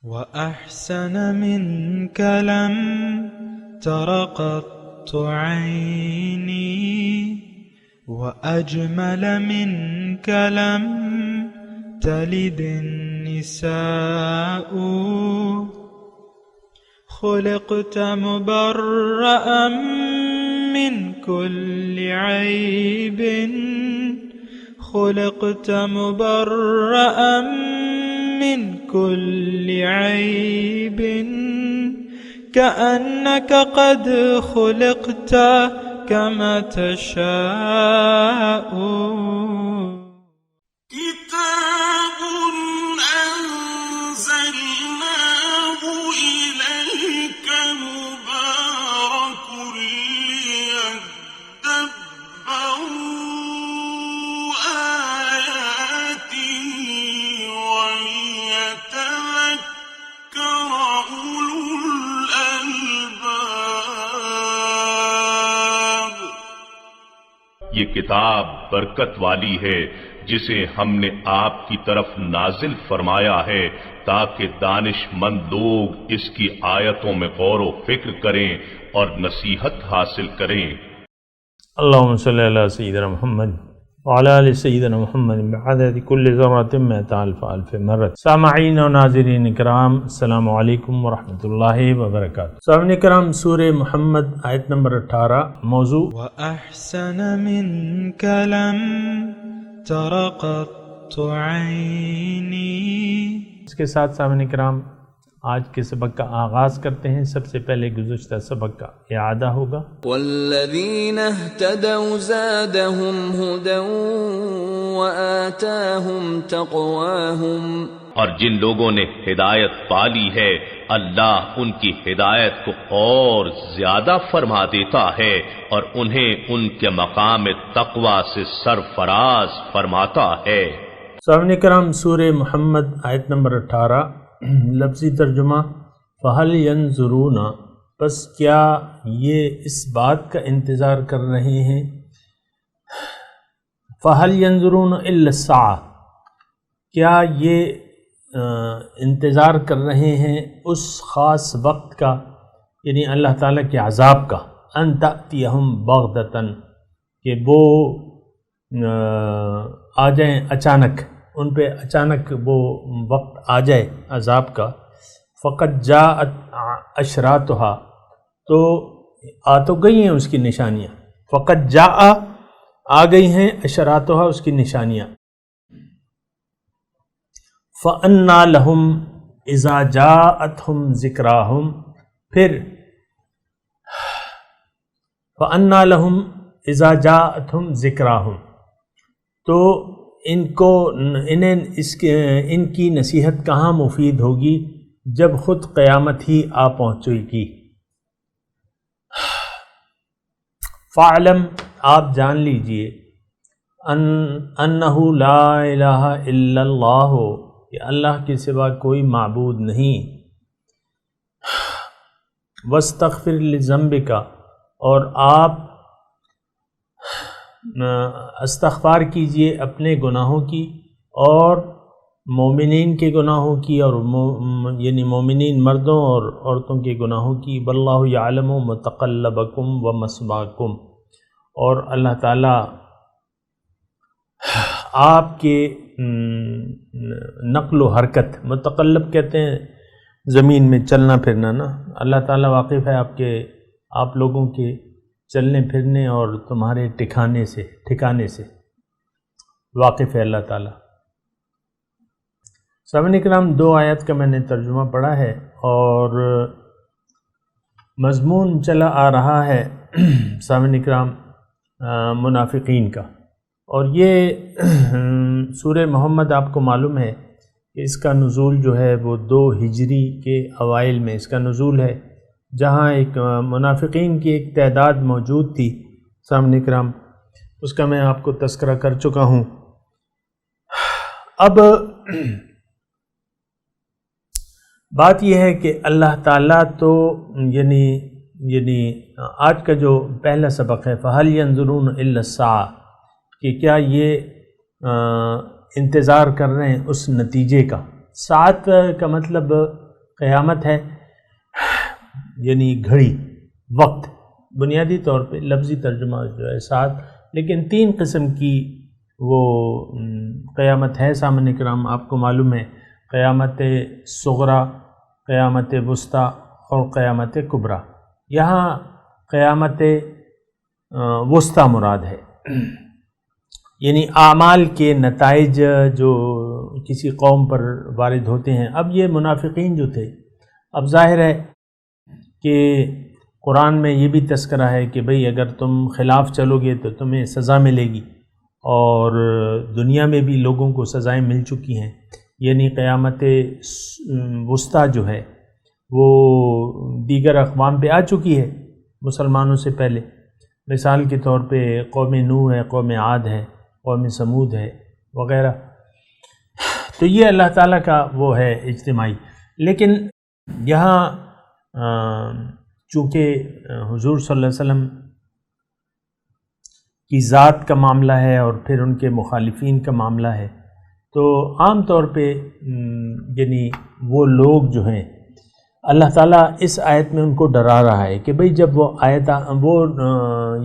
وأحسن منك لم تر قط عيني وأجمل منك لم تلد النساء خلقت مبرأ من كل عيب خلقت مبرأ من كل عيب كأنك قد خلقت كما تشاء كتاب أنزلناه إليك مبارك ليدبروا آياته وليتذكر أولو الألباب۔ یہ کتاب برکت والی ہے جسے ہم نے آپ کی طرف نازل فرمایا ہے تاکہ دانش مند لوگ اس کی آیتوں میں غور و فکر کریں اور نصیحت حاصل کریں۔ اللہم صلی علی سیدنا محمد وعلی آل سیدنا محمد بعدد کل ذرۃ مئۃ الف الف مرۃ۔ سامعین و ناظرین کرام، السلام علیکم ورحمۃ اللہ وبرکاتہ۔ سامعین کرام، سورہ محمد آیت نمبر 18، موضوع وأحسن منك لم تر قط عيني۔ اس کے ساتھ سامعین کرام آج کے سبق کا آغاز کرتے ہیں۔ سب سے پہلے گزشتہ سبق کا اعادہ ہوگا۔ والذین اہتدوا زادہم ھدی وآتاہم تقواہم۔ اور جن لوگوں نے ہدایت پالی ہے اللہ ان کی ہدایت کو اور زیادہ فرما دیتا ہے اور انہیں ان کے مقام تقوی سے سرفراز فرماتا ہے۔ سامعین کرام، سورہ محمد آیت نمبر 18، لفظی ترجمہ فَهَلْ يَنظُرُونَ، بس کیا یہ اس بات کا انتظار کر رہے ہیں، فَهَلْ يَنظُرُونَ إِلَّا السَّاعَةَ، کیا یہ انتظار کر رہے ہیں اس خاص وقت کا، یعنی اللہ تعالیٰ کے عذاب کا، أَن تَأْتِيَهُمْ بَغْتَةً، کہ وہ آ جائیں اچانک، ان پہ اچانک وہ وقت آ جائے عذاب کا۔ فقط جاءت اشراطها، تو آ تو گئی ہیں اس کی نشانیاں، فقط جاء آ گئی ہیں اشراطها اس کی نشانیاں۔ فأنى لهم اذا جاءتهم ذکراہم، پھر فأنى لهم اذا جاءتهم ذکراہم، تو ان کی نصیحت کہاں مفید ہوگی جب خود قیامت ہی آ پہنچے گی۔ فَاعْلَمْ، آپ جان لیجئے، أَنَّهُ لَا إِلَٰهَ إِلَّا اللَّهُ، کہ اللہ کے سوا کوئی معبود نہیں۔ وَاسْتَغْفِرْ لِذَنبِكَ، اور آپ استغفار کیجئے اپنے گناہوں کی اور مومنین کے گناہوں کی، اور یعنی مومنین مردوں اور عورتوں کے گناہوں کی۔ واللہ یعلم متقلبکم ومثواکم، اور اللہ تعالیٰ آپ کے نقل و حرکت، متقلب کہتے ہیں زمین میں چلنا پھرنا نا، اللہ تعالیٰ واقف ہے آپ لوگوں کے چلنے پھرنے اور تمہارے ٹھکانے سے واقف ہے اللہ تعالیٰ۔ سامعین کرام، 2 آیات کا میں نے ترجمہ پڑھا ہے اور مضمون چلا آ رہا ہے سامعین کرام منافقین کا، اور یہ سورہ محمد آپ کو معلوم ہے کہ اس کا نزول جو ہے وہ 2 ہجری کے اوائل میں اس کا نزول ہے، جہاں ایک منافقین کی ایک تعداد موجود تھی سامعین کرام، اس کا میں آپ کو تذکرہ کر چکا ہوں۔ اب بات یہ ہے کہ اللہ تعالیٰ تو یعنی آج کا جو پہلا سبق ہے فَهَلْ يَنظُرُونَ إِلَّا السَّاعَةَ، کہ کیا یہ انتظار کر رہے ہیں اس نتیجے کا۔ ساعت کا مطلب قیامت ہے یعنی گھڑی، وقت، بنیادی طور پہ لفظی ترجمہ جو ہے ساتھ، لیکن 3 قسم کی وہ قیامت ہے سامعین کرام، آپ کو معلوم ہے، قیامت صغریٰ، قیامت وسطیٰ اور قیامت کبریٰ۔ یہاں قیامت وسطیٰ مراد ہے، یعنی اعمال کے نتائج جو کسی قوم پر وارد ہوتے ہیں۔ اب یہ منافقین جو تھے، اب ظاہر ہے کہ قرآن میں یہ بھی تذکرہ ہے کہ بھئی اگر تم خلاف چلو گے تو تمہیں سزا ملے گی، اور دنیا میں بھی لوگوں کو سزائیں مل چکی ہیں، یعنی قیامت وسطیٰ جو ہے وہ دیگر اقوام پہ آ چکی ہے مسلمانوں سے پہلے، مثال کے طور پہ قوم نوح ہے، قوم عاد ہے، قوم سمود ہے وغیرہ۔ تو یہ اللہ تعالیٰ کا وہ ہے اجتماعی، لیکن یہاں چونکہ حضور صلی اللہ علیہ وسلم کی ذات کا معاملہ ہے اور پھر ان کے مخالفین کا معاملہ ہے، تو عام طور پہ یعنی وہ لوگ جو ہیں اللہ تعالیٰ اس آیت میں ان کو ڈرا رہا ہے کہ بھئی جب وہ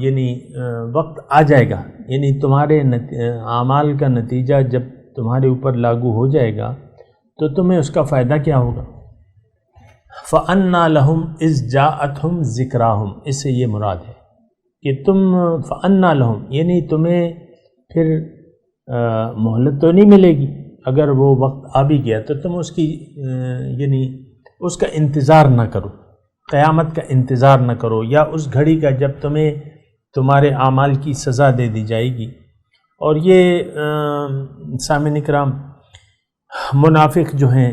یعنی وقت آ جائے گا، یعنی تمہارے اعمال کا نتیجہ جب تمہارے اوپر لاگو ہو جائے گا تو تمہیں اس کا فائدہ کیا ہوگا؟ فَأَنَّا لَهُمْ إِذْ جَاءَتْهُمْ ذِكْرَاهُمْ، اس سے یہ مراد ہے کہ تم فَأَنَّا لَهُمْ یعنی تمہیں پھر مہلت تو نہیں ملے گی، اگر وہ وقت آ بھی گیا تو تم اس کی یعنی اس کا انتظار نہ کرو، قیامت کا انتظار نہ کرو، یا اس گھڑی کا جب تمہیں تمہارے اعمال کی سزا دے دی جائے گی۔ اور یہ سامعین کرام منافق جو ہیں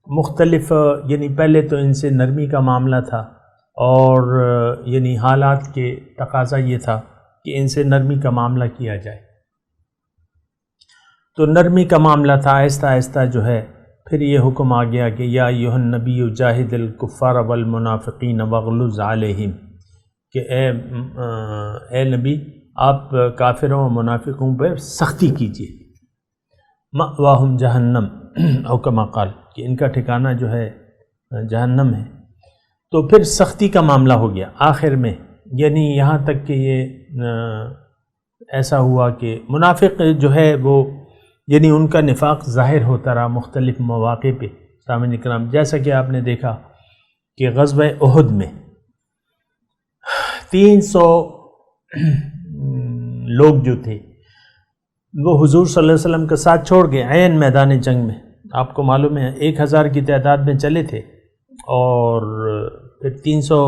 مختلف، یعنی پہلے تو ان سے نرمی کا معاملہ تھا، اور یعنی حالات کے تقاضا یہ تھا کہ ان سے نرمی کا معاملہ کیا جائے، تو نرمی کا معاملہ تھا۔ آہستہ آہستہ جو ہے پھر یہ حکم آ گیا کہ یا ایھا النبی جاہد الکفار والمنافقین واغلظ علیہم، کہ اے نبی آپ کافروں و منافقوں پر سختی کیجیے۔ مأواہم جہنم او کما قال، کہ ان کا ٹھکانہ جو ہے جہنم ہے۔ تو پھر سختی کا معاملہ ہو گیا آخر میں، یعنی یہاں تک کہ یہ ایسا ہوا کہ منافق جو ہے وہ یعنی ان کا نفاق ظاہر ہوتا رہا مختلف مواقع پہ سامعین کرام، جیسا کہ آپ نے دیکھا کہ غزوہ احد میں 300 لوگ جو تھے وہ حضور صلی اللہ علیہ وسلم کا ساتھ چھوڑ گئے عین میدان جنگ میں۔ آپ کو معلوم ہے 1000 کی تعداد میں چلے تھے اور پھر 300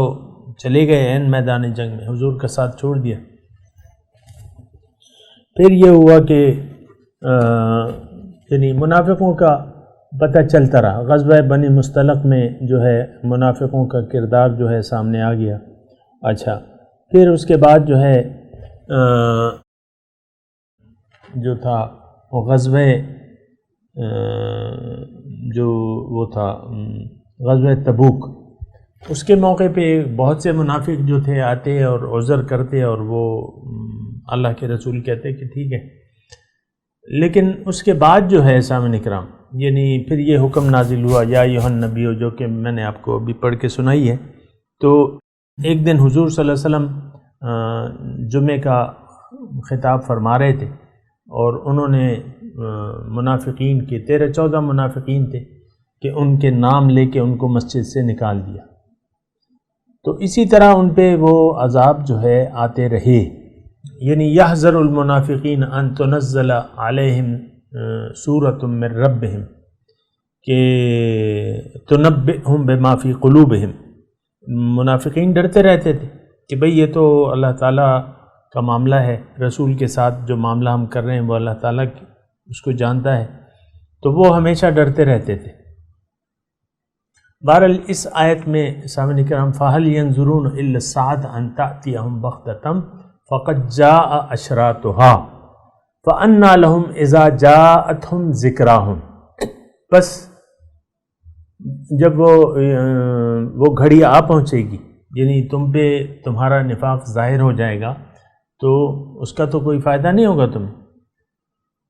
چلے گئے عین میدان جنگ میں، حضور کا ساتھ چھوڑ دیا۔ پھر یہ ہوا کہ یعنی منافقوں کا پتہ چلتا رہا، غزوہ بنی مستلق میں جو ہے منافقوں کا کردار جو ہے سامنے آ گیا۔ اچھا، پھر اس کے بعد جو ہے جو تھا وہ غزوہ جو وہ تھا غزوہ تبوک، اس کے موقع پہ بہت سے منافق جو تھے آتے اور عذر کرتے، اور وہ اللہ کے رسول کہتے کہ ٹھیک ہے، لیکن اس کے بعد جو ہے سامعین کرام یعنی پھر یہ حکم نازل ہوا یا ایھا النبی، جو کہ میں نے آپ کو ابھی پڑھ کے سنائی ہے۔ تو ایک دن حضور صلی اللہ علیہ وسلم جمعے کا خطاب فرما رہے تھے، اور انہوں نے منافقین کے 13-14 منافقین تھے کہ ان کے نام لے کے ان کو مسجد سے نکال دیا۔ تو اسی طرح ان پہ وہ عذاب جو ہے آتے رہے، یعنی یحذر المنافقین ان تنزل علیہم سورۃ من ربہم کہ تنبئہم بما فی قلوبہم۔ منافقین ڈرتے رہتے تھے کہ بھئی یہ تو اللہ تعالیٰ کا معاملہ ہے، رسول کے ساتھ جو معاملہ ہم کر رہے ہیں وہ اللہ تعالیٰ اس کو جانتا ہے، تو وہ ہمیشہ ڈرتے رہتے تھے۔ بہرحال اس آیت میں سامعین کرام فَهَلْ يَنظُرُونَ إِلَّا السَّاعَةَ أَن تَأْتِيَهُمْ بَغْتَةً فَقَدْ جَاءَ أَشْرَاطُهَا فَأَنَّىٰ لَهُمْ إِذَا جَاءَتْهُمْ ذِكْرَاهُمْ، بس جب وہ گھڑی آ پہنچے گی، یعنی تم پہ تمہارا نفاق ظاہر ہو جائے گا، تو اس کا تو کوئی فائدہ نہیں ہوگا تمہیں۔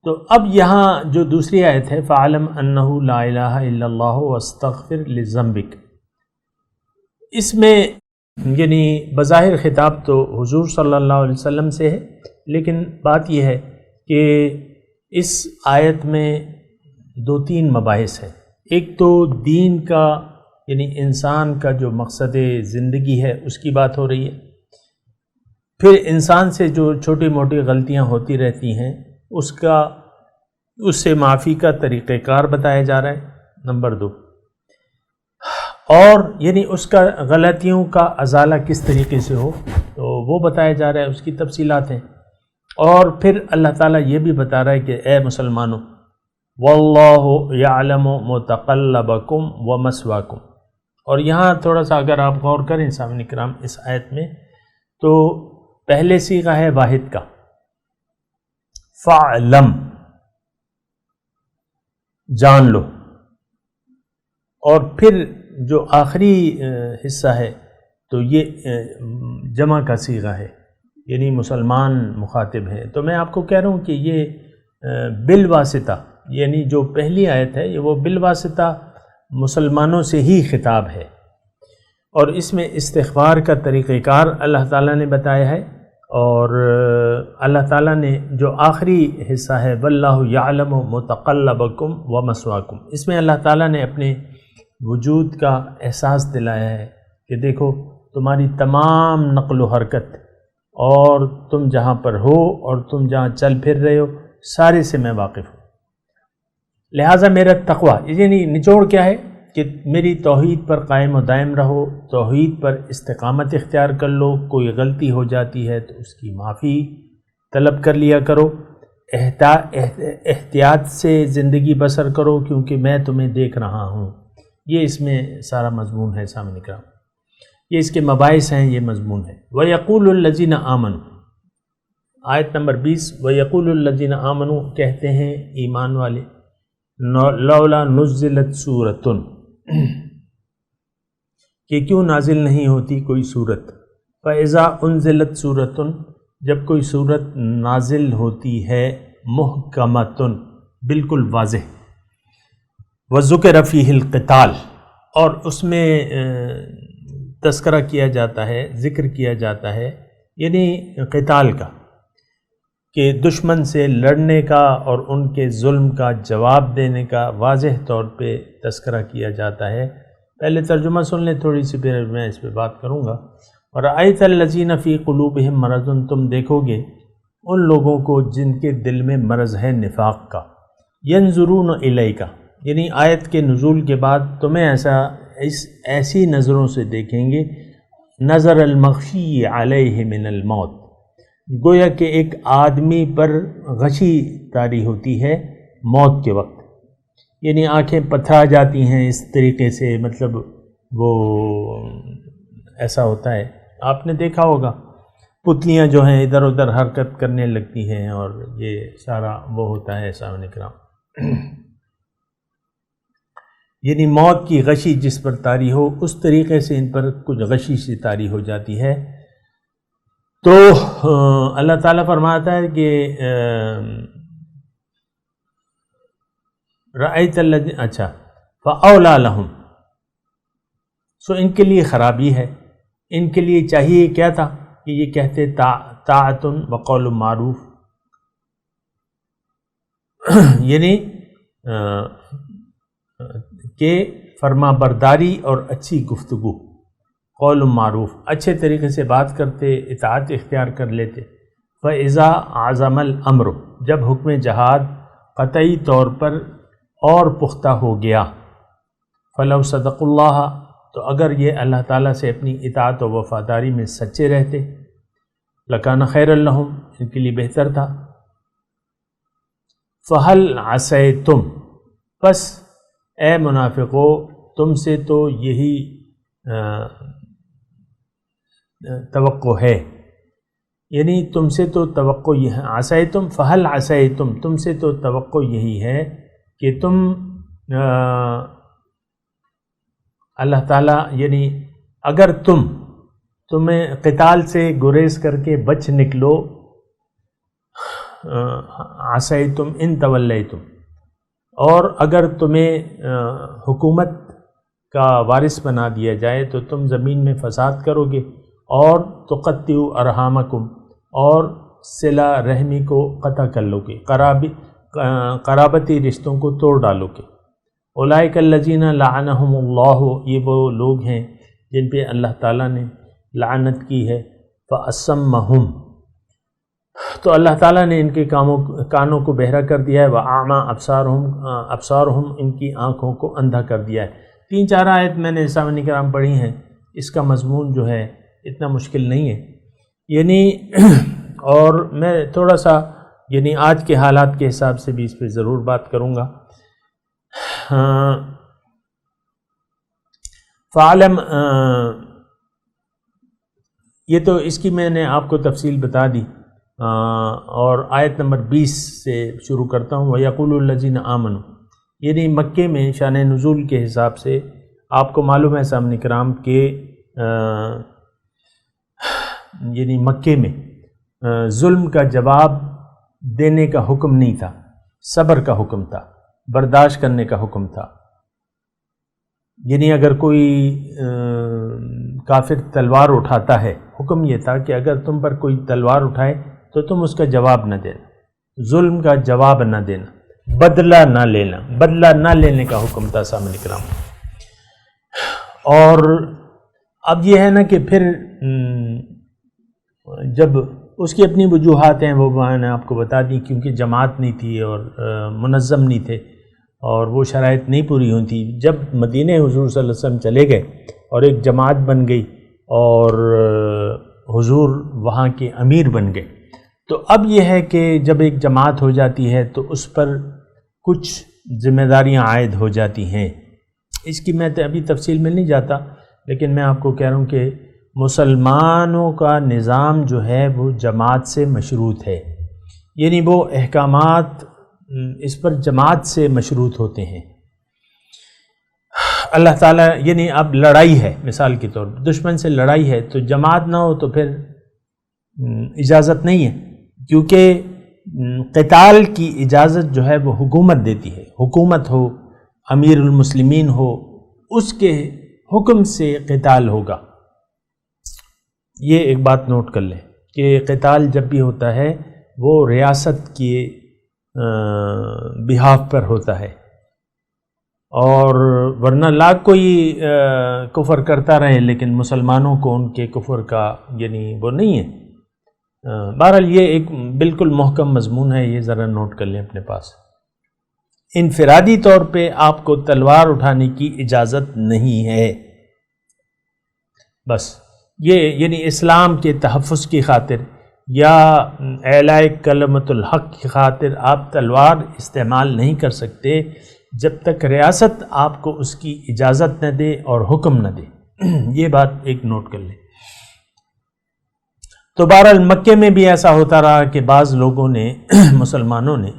تو اب یہاں جو دوسری آیت ہے فَعَلَمْ أَنَّهُ لَا إِلَٰهَ إِلَّا اللَّهُ وَاسْتَغْفِرْ لِذَنبِكَ، اس میں یعنی بظاہر خطاب تو حضور صلی اللہ علیہ وسلم سے ہے، لیکن بات یہ ہے کہ اس آیت میں دو تین مباحث ہیں۔ ایک تو دین کا یعنی انسان کا جو مقصد زندگی ہے اس کی بات ہو رہی ہے، پھر انسان سے جو چھوٹی موٹی غلطیاں ہوتی رہتی ہیں اس سے معافی کا طریقہ کار بتایا جا رہا ہے، نمبر 2، اور یعنی اس کا غلطیوں کا ازالہ کس طریقے سے ہو تو وہ بتایا جا رہا ہے، اس کی تفصیلات ہیں۔ اور پھر اللہ تعالیٰ یہ بھی بتا رہا ہے کہ اے مسلمانوں واللہ یعلم متقلبکم ومثواکم، اور یہاں تھوڑا سا اگر آپ غور کریں سامعین کرام اس آیت میں تو پہلے صیغہ ہے واحد کا فَعْلَمْ، جان لو، اور پھر جو آخری حصہ ہے تو یہ جمع کا صیغہ ہے، یعنی مسلمان مخاطب ہے۔ تو میں آپ کو کہہ رہا ہوں کہ یہ بالواسطہ یعنی جو پہلی آیت ہے یہ وہ بالواسطہ مسلمانوں سے ہی خطاب ہے، اور اس میں استغفار کا طریقہ کار اللہ تعالیٰ نے بتایا ہے، اور اللہ تعالیٰ نے جو آخری حصہ ہے واللہ یعلم متقلبکم ومثواکم، اس میں اللہ تعالیٰ نے اپنے وجود کا احساس دلایا ہے کہ دیکھو تمہاری تمام نقل و حرکت اور تم جہاں پر ہو اور تم جہاں چل پھر رہے ہو سارے سے میں واقف ہوں، لہٰذا میرا تقویٰ یعنی نچوڑ کیا ہے کہ میری توحید پر قائم و دائم رہو، توحید پر استقامت اختیار کر لو، کوئی غلطی ہو جاتی ہے تو اس کی معافی طلب کر لیا کرو، احتیاط سے زندگی بسر کرو کیونکہ میں تمہیں دیکھ رہا ہوں۔ یہ اس میں سارا مضمون ہے سامنے کا، یہ اس کے مباحث ہیں، یہ مضمون ہے۔ وَيَقُولُ الَّذِينَ آمَنُوا، آیت نمبر 20، وَيَقُولُ الَّذِينَ آمَنُوا، کہتے ہیں ایمان والے، لولا نزلت سورۃ، کہ کیوں نازل نہیں ہوتی کوئی صورت، فَإِذَا أُنزِلَتْ سُورَةٌ، جب کوئی صورت نازل ہوتی ہے، محکمۃ، بالکل واضح، وَذُكِرَ فِيهِ الْقِتَالُ، اور اس میں تذکرہ کیا جاتا ہے، ذکر کیا جاتا ہے یعنی قتال کا، کہ دشمن سے لڑنے کا اور ان کے ظلم کا جواب دینے کا واضح طور پہ تذکرہ کیا جاتا ہے۔ پہلے ترجمہ سن لیں تھوڑی سی، پھر میں اس پہ بات کروں گا۔ وَرَأَيْتَ الَّذِينَ فِي قُلُوبِهِمْ مَرَضٌ، تم دیکھو گے ان لوگوں کو جن کے دل میں مرض ہے نفاق کا، يَنظُرُونَ إِلَيْكَ، یعنی آیت کے نزول کے بعد تمہیں ایسی نظروں سے دیکھیں گے، نظر المغشی علیہ من الموت، گویا کہ ایک آدمی پر غشی طاری ہوتی ہے موت کے وقت، یعنی آنکھیں پتھرا جاتی ہیں اس طریقے سے، مطلب وہ ایسا ہوتا ہے، آپ نے دیکھا ہوگا پتلیاں جو ہیں ادھر ادھر حرکت کرنے لگتی ہیں، اور یہ سارا وہ ہوتا ہے سامنے کرام، یعنی موت کی غشی جس پر طاری ہو اس طریقے سے ان پر کچھ غشی سی طاری ہو جاتی ہے۔ تو اللہ تعالیٰ فرماتا ہے کہ رأیت الذین، اچھا فاولیٰ لہم، سو ان کے لیے خرابی ہے، ان کے لیے چاہیے کیا تھا کہ یہ کہتے طاعت وقول معروف، یعنی کہ فرما برداری اور اچھی گفتگو، قول معروف، اچھے طریقے سے بات کرتے، اطاعت اختیار کر لیتے۔ فَإِذَا عَزَمَ الْأَمْرُ، جب حکم جہاد قطعی طور پر اور پختہ ہو گیا، فَلَوْ صَدَقُ اللَّهَ، تو اگر یہ اللہ تعالیٰ سے اپنی اطاعت و وفاداری میں سچے رہتے، لَكَانَ خَيْرًا لَهُمْ، ان کے لیے بہتر تھا۔ فَهَلْ عَسَيْتُمْ، پس اے منافقو تم سے تو یہی توقع ہے، یعنی تم سے تو توقع یہ ہے، عسیتم فہل عسیتم، تم سے تو توقع یہی ہے کہ تم اللہ تعالیٰ، یعنی اگر تمہیں قتال سے گریز کر کے بچ نکلو عصیتم ان تولیتم، اور اگر تمہیں حکومت کا وارث بنا دیا جائے تو تم زمین میں فساد کرو گے، اور تقطعوا ارحامکم، اور صلہ رحمی کو قطع کر لو گے، قرابتی رشتوں کو توڑ ڈالو گے۔ اولئک الذین لعنہم اللہ، یہ وہ لوگ ہیں جن پہ اللہ تعالیٰ نے لعنت کی ہے، فأصمہم، تو اللہ تعالیٰ نے ان کے کانوں کو بہرا کر دیا ہے، وأعمی ابصارہم، ان کی آنکھوں کو اندھا کر دیا ہے۔ 3-4 آیت میں نے سامعین کرام پڑھی ہیں، اس کا مضمون جو ہے اتنا مشکل نہیں ہے، یعنی اور میں تھوڑا سا یعنی آج کے حالات کے حساب سے بھی اس پہ ضرور بات کروں گا۔ فعلم، یہ تو اس کی میں نے آپ کو تفصیل بتا دی، اور آیت نمبر 20 سے شروع کرتا ہوں۔ وَيَقُولُ الَّذِينَ آمَنُوا، یعنی مکے میں شان نزول کے حساب سے آپ کو معلوم ہے سامعین کرام کہ یعنی مکے میں ظلم کا جواب دینے کا حکم نہیں تھا، صبر کا حکم تھا، برداشت کرنے کا حکم تھا۔ یعنی اگر کوئی کافر تلوار اٹھاتا ہے، حکم یہ تھا کہ اگر تم پر کوئی تلوار اٹھائے تو تم اس کا جواب نہ دینا، ظلم کا جواب نہ دینا، بدلہ نہ لینا، بدلہ نہ لینے کا حکم تھا سامعین کرام۔ اور اب یہ ہے نا کہ پھر جب اس کی اپنی وجوہات ہیں، وہ میں نے آپ کو بتا دی، کیونکہ جماعت نہیں تھی اور منظم نہیں تھے اور وہ شرائط نہیں پوری ہوئی تھی۔ جب مدینہ حضور صلی اللہ علیہ وسلم چلے گئے اور ایک جماعت بن گئی اور حضور وہاں کے امیر بن گئے، تو اب یہ ہے کہ جب ایک جماعت ہو جاتی ہے تو اس پر کچھ ذمہ داریاں عائد ہو جاتی ہیں۔ اس کی میں ابھی تفصیل میں نہیں جاتا، لیکن میں آپ کو کہہ رہا ہوں کہ مسلمانوں کا نظام جو ہے وہ جماعت سے مشروط ہے، یعنی وہ احکامات اس پر جماعت سے مشروط ہوتے ہیں۔ اللہ تعالیٰ یعنی اب لڑائی ہے، مثال کے طور پر دشمن سے لڑائی ہے تو جماعت نہ ہو تو پھر اجازت نہیں ہے، کیونکہ قتال کی اجازت جو ہے وہ حکومت دیتی ہے، حکومت ہو، امیر المسلمین ہو، اس کے حکم سے قتال ہوگا۔ یہ ایک بات نوٹ کر لیں کہ قتال جب بھی ہوتا ہے وہ ریاست کی بہاف پر ہوتا ہے، اور ورنہ لاکھ کوئی کفر کرتا رہے لیکن مسلمانوں کو ان کے کفر کا یعنی وہ نہیں ہے۔ بہرحال یہ ایک بالکل محکم مضمون ہے، یہ ذرا نوٹ کر لیں اپنے پاس۔ انفرادی طور پہ آپ کو تلوار اٹھانے کی اجازت نہیں ہے، بس یہ یعنی اسلام کے تحفظ کی خاطر یا اعلاء کلمۃ الحق کی خاطر آپ تلوار استعمال نہیں کر سکتے جب تک ریاست آپ کو اس کی اجازت نہ دے اور حکم نہ دے۔ یہ بات ایک نوٹ کر لیں۔ تو بہرحال مکے میں بھی ایسا ہوتا رہا کہ بعض لوگوں نے مسلمانوں نے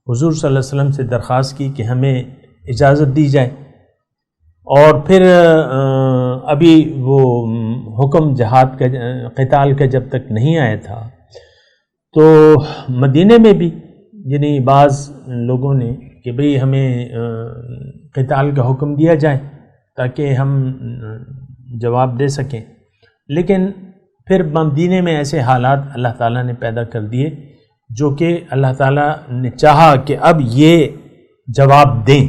حضور صلی اللہ علیہ وسلم سے درخواست کی کہ ہمیں اجازت دی جائے، اور پھر ابھی وہ حکم جہاد کا قتال کا جب تک نہیں آیا تھا تو مدینے میں بھی یعنی بعض لوگوں نے کہ بھئی ہمیں قتال کا حکم دیا جائے تاکہ ہم جواب دے سکیں، لیکن پھر مدینے میں ایسے حالات اللہ تعالیٰ نے پیدا کر دیے جو کہ اللہ تعالیٰ نے چاہا کہ اب یہ جواب دیں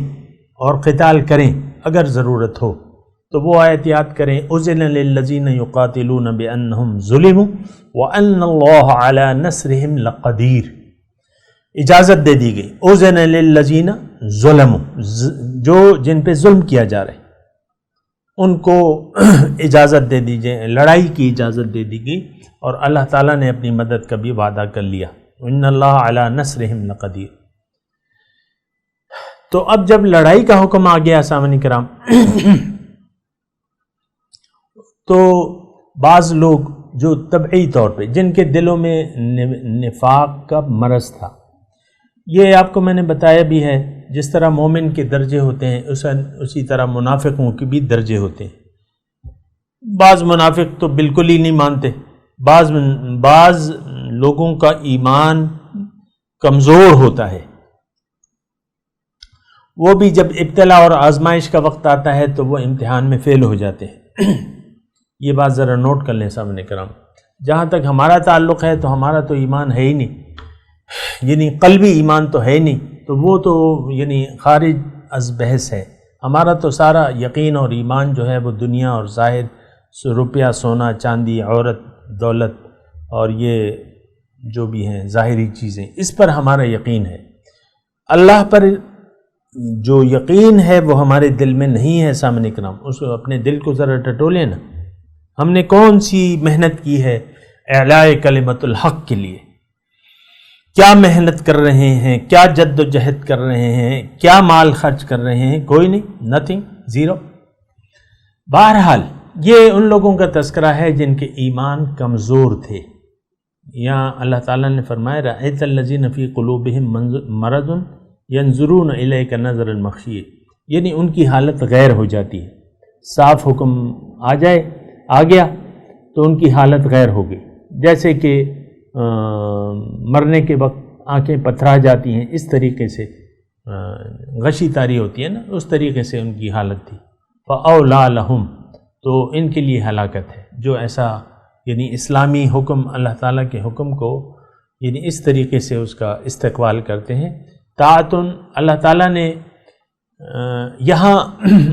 اور قتال کریں اگر ضرورت ہو، تو وہ آیت یاد کریں، اذن للذین یقاتلون بانہم ظلموا وان اللہ علی نصرہم لقدیر، اجازت دے دی گئی۔ اذن للذین ظلموا، جو جن پہ ظلم کیا جا رہا ہے ان کو اجازت دے دیجئے، لڑائی کی اجازت دے دی گئی، اور اللہ تعالیٰ نے اپنی مدد کا بھی وعدہ کر لیا، ان اللہ علی نصرہم لقدیر۔ تو اب جب لڑائی کا حکم آ گیا سامعین کرام، تو بعض لوگ جو طبعی طور پہ جن کے دلوں میں نفاق کا مرض تھا، یہ آپ کو میں نے بتایا بھی ہے، جس طرح مومن کے درجے ہوتے ہیں اسی طرح منافقوں کے بھی درجے ہوتے ہیں۔ بعض منافق تو بالکل ہی نہیں مانتے، بعض لوگوں کا ایمان کمزور ہوتا ہے، وہ بھی جب ابتلا اور آزمائش کا وقت آتا ہے تو وہ امتحان میں فیل ہو جاتے ہیں۔ یہ بات ذرا نوٹ کر لیں سامنے کرام، جہاں تک ہمارا تعلق ہے تو ہمارا تو ایمان ہے ہی نہیں، یعنی قلبی ایمان تو ہے ہی نہیں، تو وہ تو یعنی خارج از بحث ہے۔ ہمارا تو سارا یقین اور ایمان جو ہے وہ دنیا اور ظاہر روپیہ، سونا، چاندی، عورت، دولت اور یہ جو بھی ہیں ظاہری چیزیں، اس پر ہمارا یقین ہے۔ اللہ پر جو یقین ہے وہ ہمارے دل میں نہیں ہے سامنے کرام۔ اس کو اپنے دل کو ذرا ٹٹولے نا، ہم نے کون سی محنت کی ہے اعلاء کلمت الحق کے لیے، کیا محنت کر رہے ہیں، کیا جد و جہد کر رہے ہیں، کیا مال خرچ کر رہے ہیں؟ کوئی نہیں، نتھنگ، زیرو۔ بہرحال یہ ان لوگوں کا تذکرہ ہے جن کے ایمان کمزور تھے۔ یہاں اللہ تعالیٰ نے فرمایا رأیت الذین فی قلوبہم مرض ینظرون الیک نظر المخشی، یعنی ان کی حالت غیر ہو جاتی ہے، صاف حکم آ گیا تو ان کی حالت غیر ہو گئی، جیسے کہ مرنے کے وقت آنکھیں پتھرا جاتی ہیں، اس طریقے سے غشی طاری ہوتی ہے نا، اس طریقے سے ان کی حالت تھی۔ فَأَوْلَىٰ لَهُمْ، تو ان کے لیے ہلاکت ہے جو ایسا یعنی اسلامی حکم، اللہ تعالیٰ کے حکم کو یعنی اس طریقے سے اس کا استقبال کرتے ہیں۔ طاعتن، اللہ تعالیٰ نے یہاں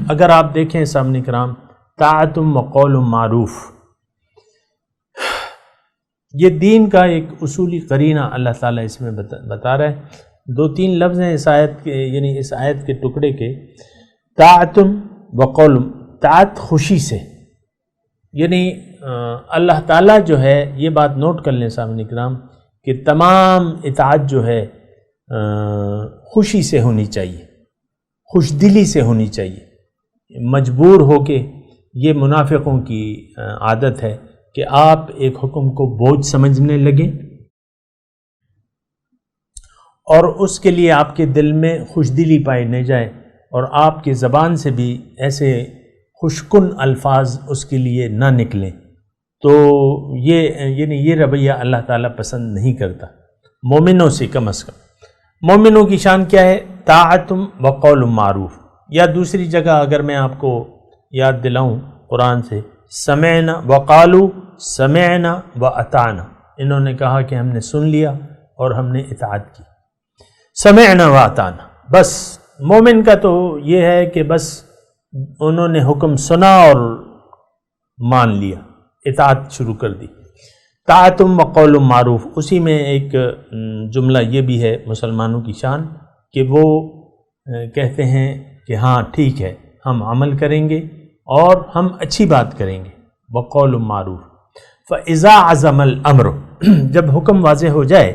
اگر آپ دیکھیں سامنے کرام، طاعتم وقول معروف، یہ دین کا ایک اصولی قرینہ اللہ تعالیٰ اس میں بتا رہا ہے۔ 2-3 لفظ ہیں اس آیت کے، یعنی اس آیت کے ٹکڑے کے، طاعتم وقول، طاعت خوشی سے، یعنی اللہ تعالیٰ جو ہے، یہ بات نوٹ کر لیں سامنے کرام کہ تمام اطاعت جو ہے خوشی سے ہونی چاہیے، خوش دلی سے ہونی چاہیے۔ مجبور ہو کے، یہ منافقوں کی عادت ہے کہ آپ ایک حکم کو بوجھ سمجھنے لگیں اور اس کے لیے آپ کے دل میں خوش دلی پائی نہ جائے اور آپ کی زبان سے بھی ایسے خوشکن الفاظ اس کے لیے نہ نکلیں، تو یہ رویہ اللہ تعالیٰ پسند نہیں کرتا مومنوں سے، کم از کم۔ مومنوں کی شان کیا ہے؟ طاعتم وقول معروف، یا دوسری جگہ اگر میں آپ کو یاد دلاؤں قرآن سے، سمعنا وقالو سمعنا واطعنا، انہوں نے کہا کہ ہم نے سن لیا اور ہم نے اطاعت کی، سمعنا واطعنا۔ بس مومن کا تو یہ ہے کہ بس انہوں نے حکم سنا اور مان لیا، اطاعت شروع کر دی۔ طاعتم وقول معروف، اسی میں ایک جملہ یہ بھی ہے مسلمانوں کی شان کہ وہ کہتے ہیں کہ ہاں ٹھیک ہے، ہم عمل کریں گے اور ہم اچھی بات کریں گے، وقول معروف۔ فَإِذَا عَزَمَ الْأَمْرُ، جب حکم واضح ہو جائے،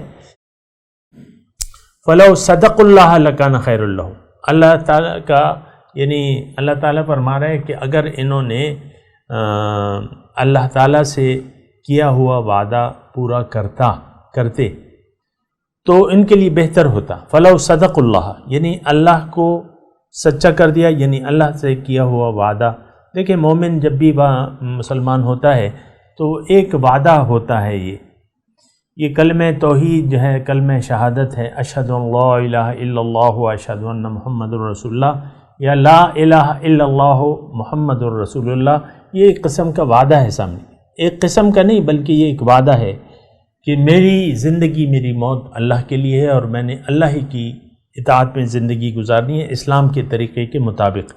فَلَوْ صَدَقُ اللَّهَ لَكَانَ خَيْرٌ لَهُمْ، اللہ تعالیٰ کا یعنی اللہ تعالیٰ فرما رہا ہے کہ اگر انہوں نے اللہ تعالیٰ سے کیا ہوا وعدہ پورا کرتے تو ان کے لیے بہتر ہوتا۔ فَلَوْ صَدَقُ اللَّهَ، یعنی اللہ کو سچا کر دیا، یعنی اللہ سے کیا ہوا وعدہ۔ دیکھیں مومن جب بھی مسلمان ہوتا ہے تو ایک وعدہ ہوتا ہے، یہ کلمہ توحید جو ہے، کلمہ شہادت ہے، اشہد ان لا الہ الا اللہ و اشہد ان محمد الرسول اللہ، یا لا الہ الا اللہ محمد الرسول اللہ، یہ ایک قسم کا وعدہ ہے سامنے، ایک قسم کا نہیں بلکہ یہ ایک وعدہ ہے کہ میری زندگی میری موت اللہ کے لیے ہے اور میں نے اللہ ہی کی اطاعت میں زندگی گزارنی ہے اسلام کے طریقے کے مطابق،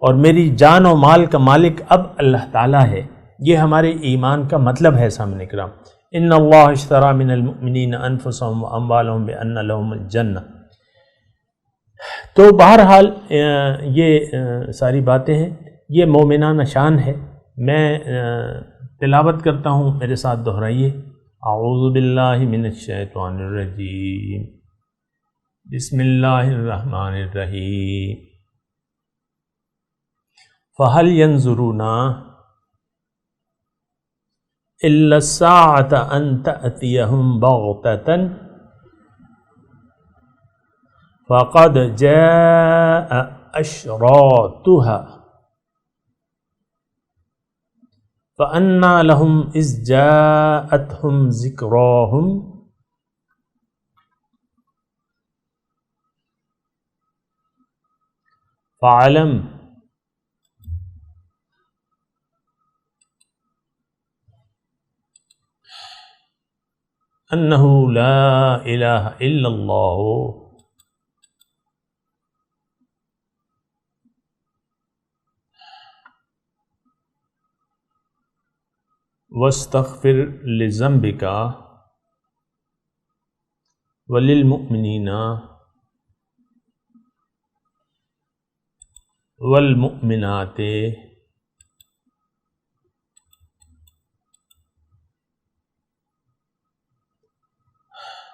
اور میری جان و مال کا مالک اب اللہ تعالیٰ ہے۔ یہ ہمارے ایمان کا مطلب ہے سامنے کرام۔ ان اللہ اشتری من المؤمنین انفسهم واموالهم بان لهم الجنہ۔ تو بہرحال یہ ساری باتیں ہیں، یہ مومنانہ شان ہے۔ میں تلاوت کرتا ہوں، میرے ساتھ دہرائیے۔ اعوذ باللہ من الشیطان الرجیم، بسم اللہ الرحمن الرحیم۔ فَهَلْ يَنظُرُونَ إِلَّا السَّاعَةَ أَن تَأْتِيَهُمْ بَغْتَةً فَقَدْ جَاءَ أَشْرَاطُهَا فَأَنَّىٰ لَهُمْ إِذْ جَاءَتْهُمْ ذِكْرَاهُمْ فاعلم انہ لا الہ الا اللہ واستغفر لذنبک وللمؤمنین والمؤمنات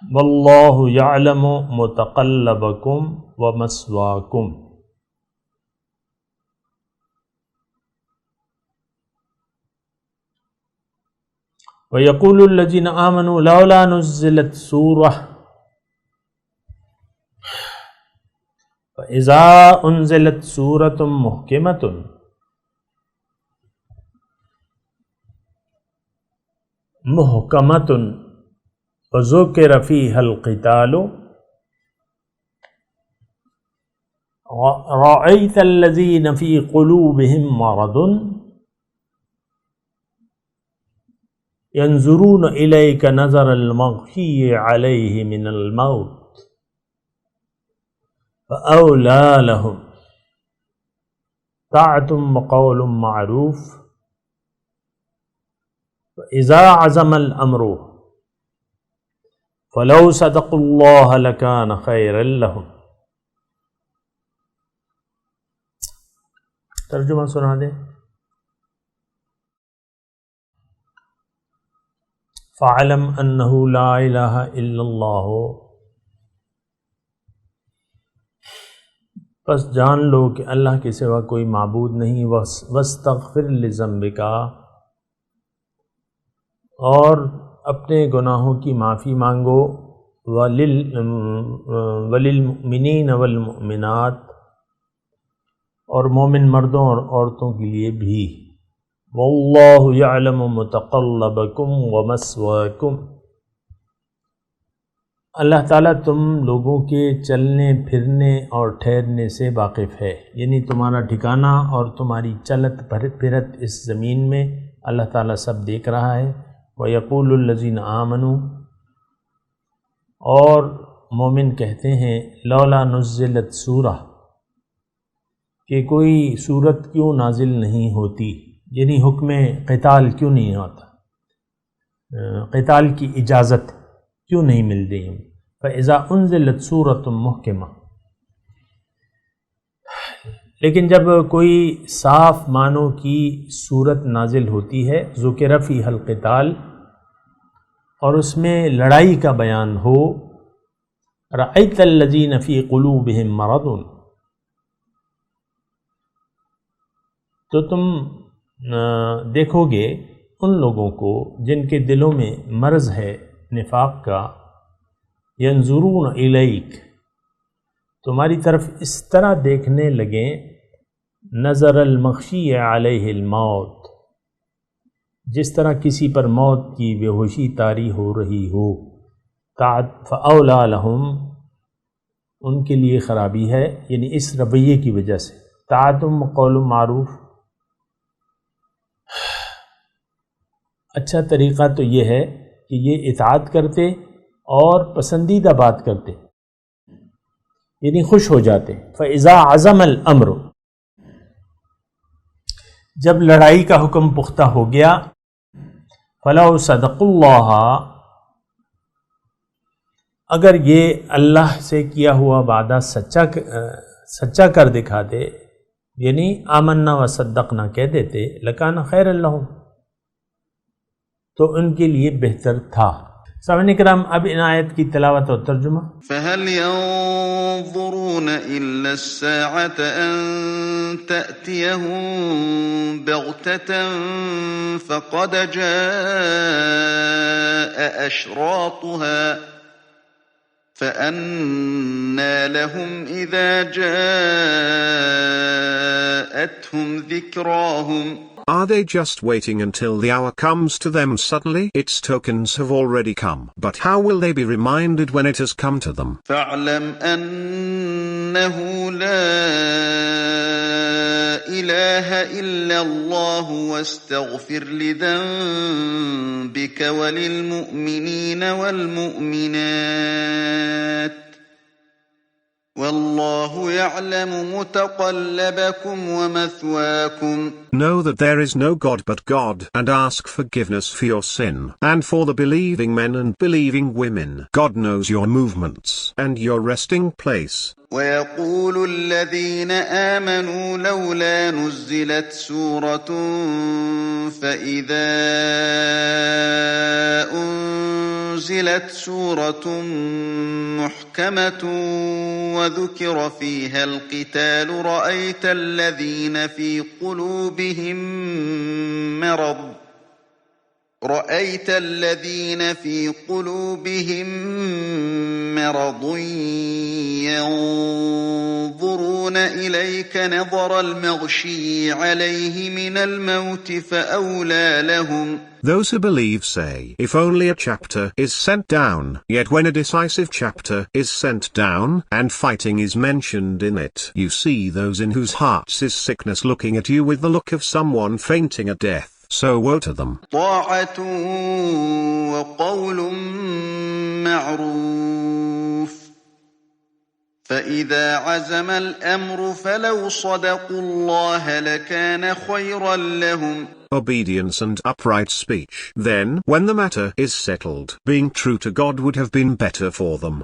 واللہ یعلم متقلبکم ومثواکم. وَيَقُولُ الَّذِينَ آمَنُوا لَوْلَا نُزِّلَتْ سُورَةٌ فَإِذَا أُنزِلَتْ سُورَةٌ مُحْكَمَةٌ وَذُكِرَ فِيهَا الْقِتَالُ رَأَيْتَ الَّذِينَ فِي قُلُوبِهِم مَّرَضٌ ينظرون إليك نظر المغشي عليه من الموت فأولى لهم طاعة وقول معروف فإذا عزم الأمر فلو صدقوا الله لكان خيرا لهم. ترجمہ سنا دیں. فَاعْلَمْ أَنَّهُ لَا إِلَهَ إِلَّا اللَّهُ، پس جان لو کہ اللہ کے سوا کوئی معبود نہیں. وَاسْتَغْفِرْ لِذَنبِكَ، اور اپنے گناہوں کی معافی مانگو. وَلِلْمُؤْمِنِينَ وَالْمُؤْمِنَاتِ، اور مومن مردوں اور عورتوں کے لیے بھی. واللہ یعلم متقلبکم ومثواکم، اللہ تعالیٰ تم لوگوں کے چلنے پھرنے اور ٹھہرنے سے واقف ہے، یعنی تمہارا ٹھکانہ اور تمہاری چلت پھرت اس زمین میں اللہ تعالیٰ سب دیکھ رہا ہے. وَيَقُولُ الَّذِينَ آمَنُوا، اور مومن کہتے ہیں لولا نزلت سورہ، کہ کوئی صورت کیوں نازل نہیں ہوتی، یعنی حکم قتال کیوں نہیں ہوتا، قتال کی اجازت کیوں نہیں ملتی. فَإِذَا أُنزِلَتْ سُورَةٌ مُحْكَمَةٌ، لیکن جب کوئی صاف معنوں کی صورت نازل ہوتی ہے، ذُكِرَ فِيهَا الْقِتَالُ، اور اس میں لڑائی کا بیان ہو، رَأَيْتَ الَّذِينَ فِي قُلُوبِهِم مَّرَضٌ، تو تم دیکھو گے ان لوگوں کو جن کے دلوں میں مرض ہے نفاق کا. ینظرون الیک، تمہاری طرف اس طرح دیکھنے لگیں نظر المغشی علیہ الموت، جس طرح کسی پر موت کی بے ہوشی طاری ہو رہی ہو. فاولی لہم، ان کے لیے خرابی ہے، یعنی اس رویے کی وجہ سے. طاعتم قول معروف، اچھا طریقہ تو یہ ہے کہ یہ اطاعت کرتے اور پسندیدہ بات کرتے، یعنی خوش ہو جاتے. فَإِذَا عَزَمَ الْأَمْرُ، جب لڑائی کا حکم پختہ ہو گیا. فَلَوْ صَدَقُوا اللَّهَ، اگر یہ اللہ سے کیا ہوا وعدہ سچا کر دکھاتے، یعنی آمنا و صدقنا کہہ دیتے، لَكَانَ خَيْرًا لَهُمْ، تو ان کے لیے بہتر تھا. سامعین کرام، اب ان آیت کی تلاوت اور ترجمہ. فَهَلْ يَنظُرُونَ إِلَّا السَّاعَةَ أَن تَأْتِيَهُم بَغْتَةً فَقَدْ جَاءَ أَشْرَاطُهَا فأنى لهم إذا جاءتهم ذكراهم. Are they just waiting until the hour comes to them suddenly? Its tokens have already come. But how will they be reminded when it has come to them? فاعلم أنه لا إله إلا الله واستغفر لذنبك وللمؤمنين والمؤمنات والله يعلم متقلبكم ومثواكم. Know that there is no God but God, and ask forgiveness for your sin, and for the believing men and believing women. God knows your movements and your resting place. ويقول الذين آمنوا لولا نزلت سورة فإذا أنزلت سورة محكمة وذكر فيها القتال رأيت الذين في قلوبهم مرض ينظرون إليك نظر المغشي عليه من الموت فأولى لهم. Those who believe say, if only a chapter is sent down, yet when a decisive chapter is sent down, and fighting is mentioned in it, you see those in whose hearts is sickness looking at you with the look of someone fainting at death. So woe to them. طاعة وقول معروف فإذا عزم الأمر flu صدقوا الله لكان خيرا لهم. Obedience and upright speech. Then, when the matter is settled, being true to God would have been better for them.